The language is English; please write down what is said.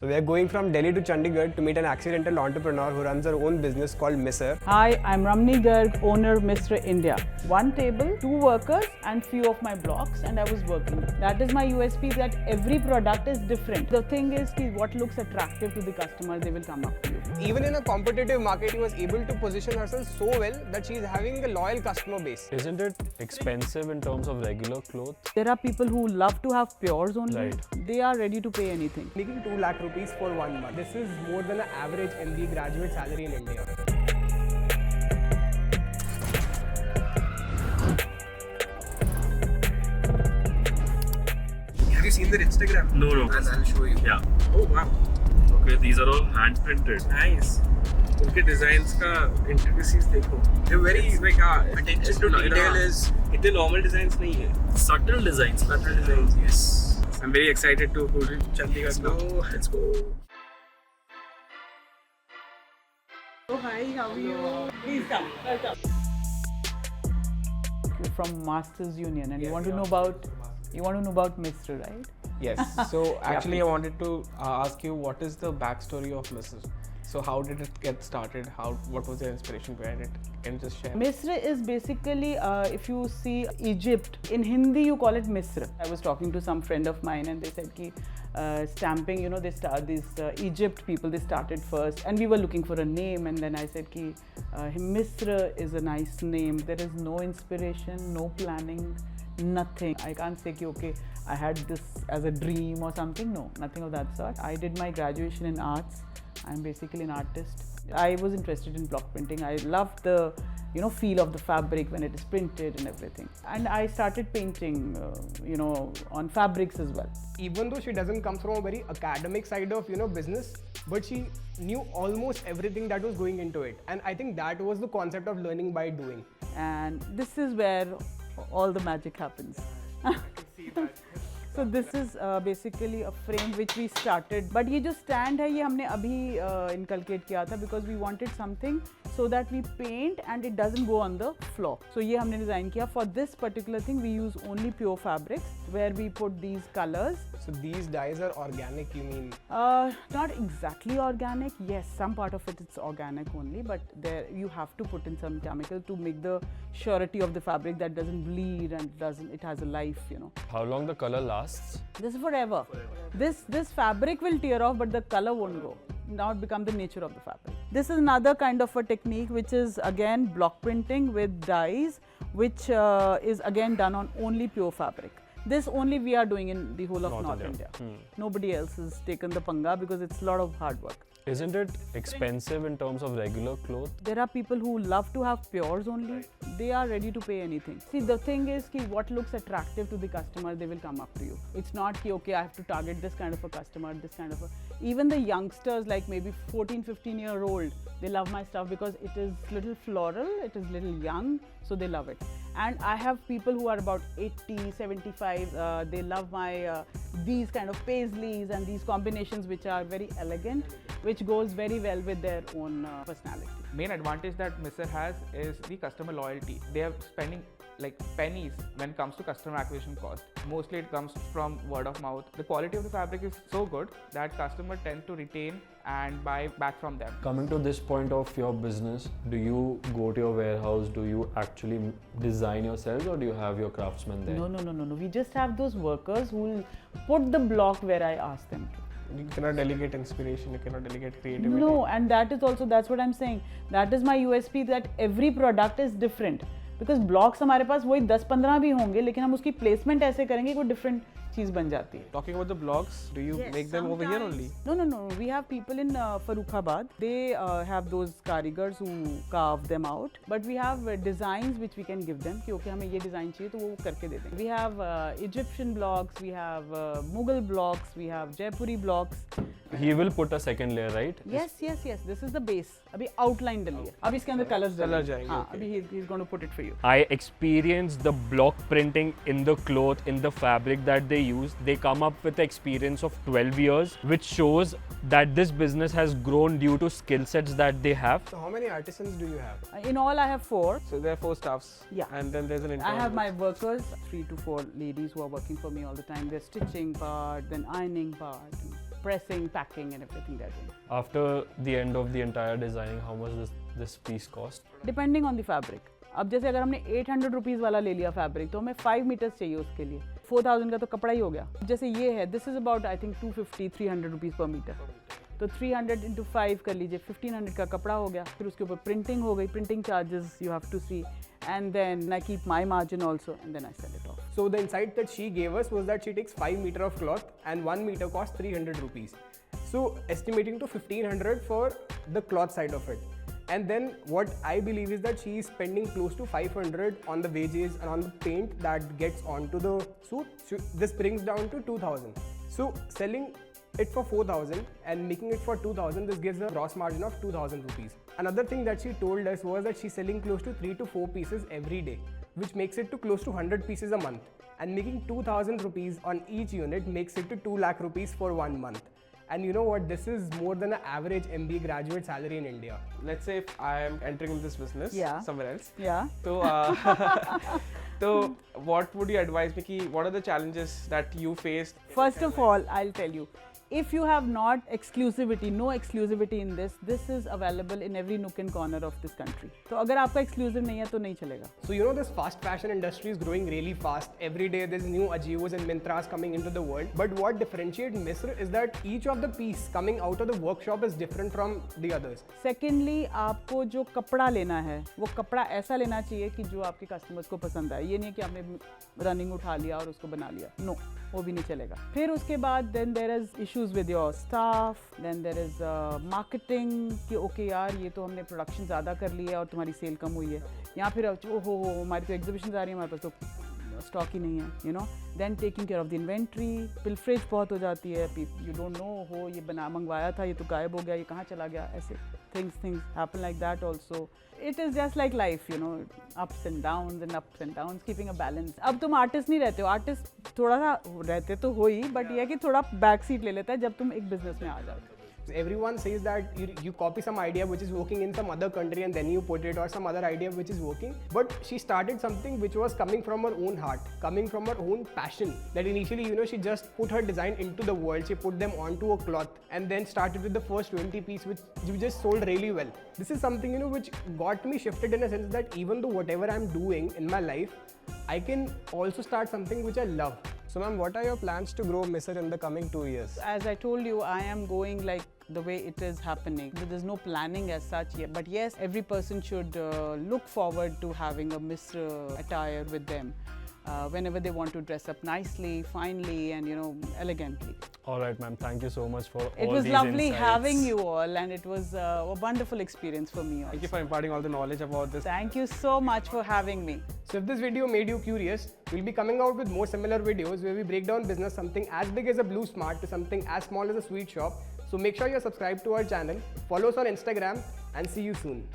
So we are going from Delhi to Chandigarh to meet an accidental entrepreneur who runs her own business called MISRR. Hi, I'm Ramni Garg, owner MISRR India. One table, 2 workers and few of my blocks, and I was working. That is my USP, that every product is different. The thing is what looks attractive to the customer, they will come up to you. Even in a competitive market, she was able to position herself so well that she is having a loyal customer base. Isn't it expensive in terms of regular clothes? There are people who love to have pures only. Right. They are ready to pay anything. Making 2 lakh rupees for 1 month. This is more than an average MBA graduate salary in India. Have you seen their Instagram? No. And I'll show you. Yeah. Oh wow. Okay, these are all hand printed. Nice. उनके designs का intricacies देखो. They're very like attention to detail is. इतने normal designs नहीं है. Subtle designs. Subtle designs, yes. I'm very excited to go to Chandigarh. Let's go. Oh hi, how are you? Please come, welcome. You're from Masters Union, and you want to know about MISRR, right? Yes. So actually, I wanted to ask you, what is the backstory of MISRR? So how did it get started? What was the inspiration behind it? Can you just share? MISRR is basically, if you see Egypt, in Hindi you call it MISRR. I was talking to some friend of mine and they said ki stamping, you know, Egypt people, they started first, and we were looking for a name, and then I said ki MISRR is a nice name. There is no inspiration, no planning, nothing. I can't say ki okay, I had this as a dream or something. No, nothing of that sort. I did my graduation in arts. I'm basically an artist. I was interested in block printing. I loved the feel of the fabric when it is printed and everything. And I started painting, on fabrics as well. Even though she doesn't come from a very academic side of business, but she knew almost everything that was going into it. And I think that was the concept of learning by doing. And this is where all the magic happens. So this is basically a frame which we started. But ये जो stand है ये हमने अभी inculcate किया था because we wanted something so that we paint and it doesn't go on the floor. So ये हमने design किया. For this particular thing we use only pure fabrics where we put these colors. So these dyes are organic, you mean? Not exactly organic. Yes, some part of it is organic only, but there you have to put in some chemical to make the surety of the fabric that doesn't bleed and it has a life, How long the color lasts? This is forever. This fabric will tear off, but the color won't go. Now it becomes the nature of the fabric. This is another kind of a technique which is again block printing with dyes, which is again done on only pure fabric. This only we are doing in the whole of North India. Nobody else has taken the panga because it's a lot of hard work. Isn't it expensive in terms of regular clothes? There are people who love to have pures only. They are ready to pay anything. See, the thing is what looks attractive to the customer, they will come up to you. It's not okay, I have to target this kind of a customer, this kind of a... Even the youngsters, like maybe 14, 15-year-old, they love my stuff because it is little floral, it is little young, so they love it. And I have people who are about 80, 75, they love my these kind of paisleys and these combinations which are very elegant, which goes very well with their own personality. Main advantage that MISRR has is the customer loyalty. They are spending like pennies when it comes to customer acquisition cost. Mostly it comes from word of mouth. The quality of the fabric is so good that customers tend to retain and buy back from them. Coming to this point of your business, do you go to your warehouse? Do you actually design yourselves, or do you have your craftsmen there? No. We just have those workers who will put the block where I ask them to. You cannot delegate inspiration, you cannot delegate creativity. No, and that is also, that's what I'm saying. That is my USP, that every product is different. Because blocks हमारे पास वही 10-15 भी होंगे, लेकिन हम उसकी placement ऐसे करेंगे कि वो different चीज बन जाती है. Talking about the blocks, do you make them over here only? No. We have people in Farrukhabad. They have those karigars who carve them out. But we have designs which we can give them. कि okay हमें ये design चाहिए तो वो करके दे देंगे. We have Egyptian blocks, we have Mughal blocks, we have Jaipuri blocks. He will put a second layer, right? Yes. This is the base. अभी outline डली है. अभी इसके अंदर colors Color जाएंगे. हाँ, अभी he's going to put it for you. I experienced the block printing in the cloth, in the fabric that they use. They come up with experience of 12 years, which shows that this business has grown due to skill sets that they have. So how many artisans do you have? In all, I have 4. So there are 4 staffs. Yeah. And then there's an intern. I have my workers, 3 to 4 ladies who are working for me all the time. They're stitching part, then ironing part. pressing, packing and everything they're doing. After the end of the entire designing, how much does this piece cost? Depending on the fabric. अब जैसे अगर हमने 800 rupees वाला ले लिया fabric तो हमें 5 metres चाहिए उसके लिए 4000 का तो कपड़ा ही हो गया. जैसे ये है, this is about I think 250-300 rupees पर मीटर. तो 300 into 5 कर लीजिए, 1500 का कपड़ा हो गया. फिर उसके ऊपर प्रिंटिंग हो गई, printing charges you have to see, and then I keep my margin also, and then I sell it off. So the insight that she gave us was that she takes 5 meter of cloth and 1 meter costs 300 rupees. So estimating to 1500 for the cloth side of it. And then what I believe is that she is spending close to 500 on the wages and on the paint that gets onto the suit. So this brings down to 2000. So selling it for 4000 and making it for 2000, this gives a gross margin of 2000 rupees. Another thing that she told us was that she's selling close to 3 to 4 pieces every day, which makes it to close to 100 pieces a month. And making 2000 rupees on each unit makes it to 2 lakh rupees for 1 month. And you know what, this is more than an average MBA graduate salary in India. Let's say if I am entering in this business somewhere else. Yeah. So, so what would you advise me? Ki, what are the challenges that you faced? First of all, I'll tell you, if you have not exclusivity, no exclusivity in this is available in every nook and corner of this country. So अगर आपका exclusive नहीं है तो नहीं चलेगा. So you know this fast fashion industry is growing really fast. Every day there's new Ajios and Mintras coming into the world. But what differentiates MISRR is that each of the piece coming out of the workshop is different from the others. Secondly, आपको जो कपड़ा लेना है वो कपड़ा ऐसा लेना चाहिए कि जो आपके कस्टमर्स को पसंद आए. ये नहीं कि आपने रनिंग उठा लिया और उसको बना लिया. No, वो भी नहीं चलेगा. फिर उसके बाद then there is issues with your staff, then there is marketing कि okay यार ये तो हमने प्रोडक्शन ज़्यादा कर ली है और तुम्हारी सेल कम हुई है. या फिर ओहो हमारी तो एग्जीबिशंस आ रही है, हमारे पास तो स्टॉक ही नहीं है, you know. Then taking care of the inventory, pilferage बहुत हो जाती है. You don't know हो ये बना मंगवाया था ये तो गायब हो गया, ये कहाँ चला गया, ऐसे things happen like that also. It is just like life, you know, ups and downs, keeping a balance. अब तुम आर्टिस्ट नहीं रहते हो, आर्टिस्ट थोड़ा सा रहते तो हो ही, बट ये है कि थोड़ा बैक सीट ले लेता है जब तुम एक बिजनेस में आ जाते हो. Everyone says that you copy some idea which is working in some other country and then you put it, or some other idea which is working. But she started something which was coming from her own heart, coming from her own passion. That initially, you know, she just put her design into the world. She put them onto a cloth and then started with the first 20 piece, which you just sold really well. This is something, you know, which got me shifted in a sense that even though whatever I'm doing in my life, I can also start something which I love. So ma'am, what are your plans to grow MISRR in the coming 2 years? As I told you, I am going like the way it is happening. There's no planning as such yet. But yes, every person should look forward to having a MISRR attire with them whenever they want to dress up nicely, finely, and, you know, elegantly. All right, ma'am. Thank you so much for all these It was lovely insights. having you all, and it was a wonderful experience for me also. Thank you for imparting all the knowledge about this. Thank you so much for having me. So if this video made you curious, we'll be coming out with more similar videos where we break down business something as big as a Blue Smart to something as small as a sweet shop. So make sure you're subscribed to our channel, follow us on Instagram, and see you soon.